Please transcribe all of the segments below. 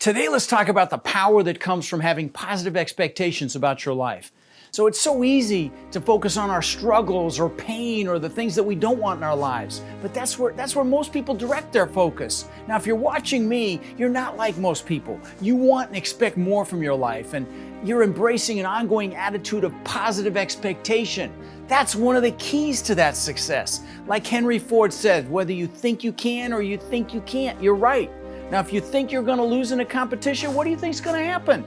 Today, let's talk about the power that comes from having positive expectations about your life. So it's so easy to focus on our struggles or pain or the things that we don't want in our lives. But that's where most people direct their focus. Now, if you're watching me, you're not like most people. You want and expect more from your life, and you're embracing an ongoing attitude of positive expectation. That's one of the keys to that success. Like Henry Ford said, whether you think you can or you think you can't, you're right. Now, if you think you're going to lose in a competition, what do you think is going to happen?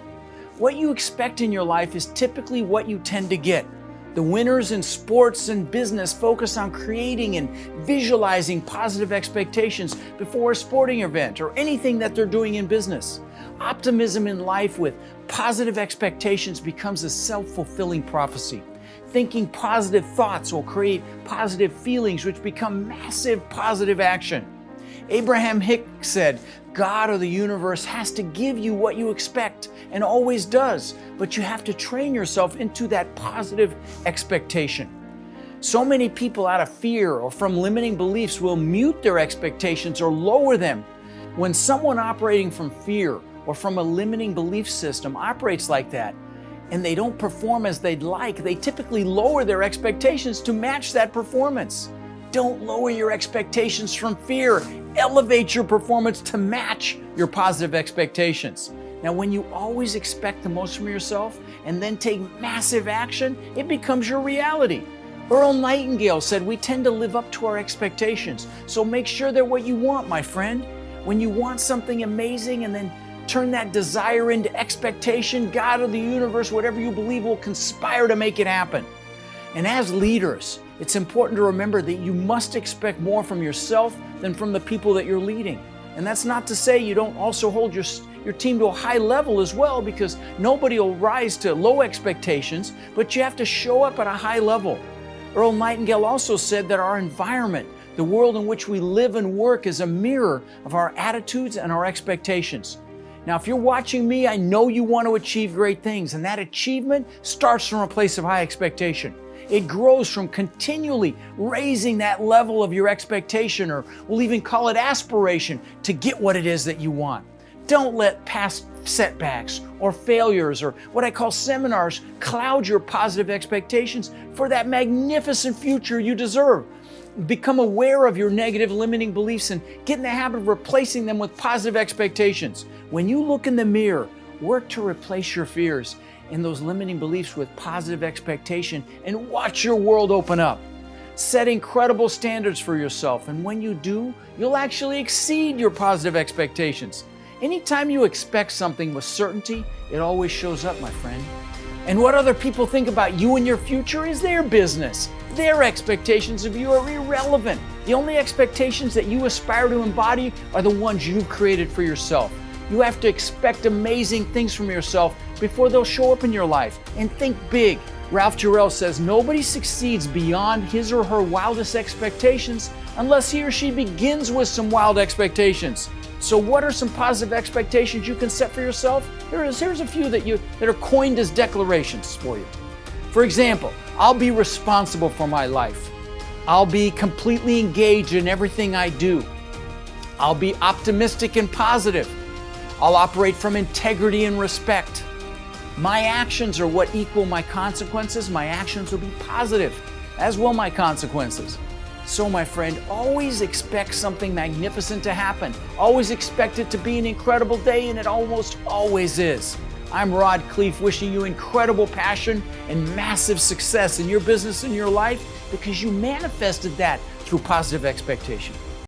What you expect in your life is typically what you tend to get. The winners in sports and business focus on creating and visualizing positive expectations before a sporting event or anything that they're doing in business. Optimism in life with positive expectations becomes a self-fulfilling prophecy. Thinking positive thoughts will create positive feelings, which become massive positive action. Abraham Hicks said, God or the universe has to give you what you expect and always does, but you have to train yourself into that positive expectation. So many people out of fear or from limiting beliefs will mute their expectations or lower them. When someone operating from fear or from a limiting belief system operates like that, and they don't perform as they'd like, they typically lower their expectations to match that performance. Don't lower your expectations from fear. Elevate your performance to match your positive expectations. Now, when you always expect the most from yourself and then take massive action, it becomes your reality. Earl Nightingale said, we tend to live up to our expectations, so make sure they're what you want, my friend. When you want something amazing and then turn that desire into expectation, God or the universe, whatever you believe, will conspire to make it happen. And as leaders, it's important to remember that you must expect more from yourself than from the people that you're leading. And that's not to say you don't also hold your team to a high level as well, because nobody will rise to low expectations, but you have to show up at a high level. Earl Nightingale also said that our environment, the world in which we live and work, is a mirror of our attitudes and our expectations. Now, if you're watching me, I know you want to achieve great things, and that achievement starts from a place of high expectation. It grows from continually raising that level of your expectation, or we'll even call it aspiration, to get what it is that you want. Don't let past setbacks or failures or what I call seminars cloud your positive expectations for that magnificent future you deserve. Become aware of your negative limiting beliefs and get in the habit of replacing them with positive expectations. When you look in the mirror, work to replace your fears and those limiting beliefs with positive expectation and watch your world open up. Set incredible standards for yourself, and when you do, you'll actually exceed your positive expectations. Anytime you expect something with certainty, it always shows up, my friend. And what other people think about you and your future is their business. Their expectations of you are irrelevant. The only expectations that you aspire to embody are the ones you've created for yourself. You have to expect amazing things from yourself before they'll show up in your life. And think big. Ralph Jarrell says nobody succeeds beyond his or her wildest expectations unless he or she begins with some wild expectations. So what are some positive expectations you can set for yourself? Here's a few that are coined as declarations for you. For example, I'll be responsible for my life. I'll be completely engaged in everything I do. I'll be optimistic and positive. I'll operate from integrity and respect. My actions are what equal my consequences. My actions will be positive, as will my consequences. So, my friend, always expect something magnificent to happen. Always expect it to be an incredible day, and it almost always is. I'm Rod Khleif, wishing you incredible passion and massive success in your business and your life, because you manifested that through positive expectation.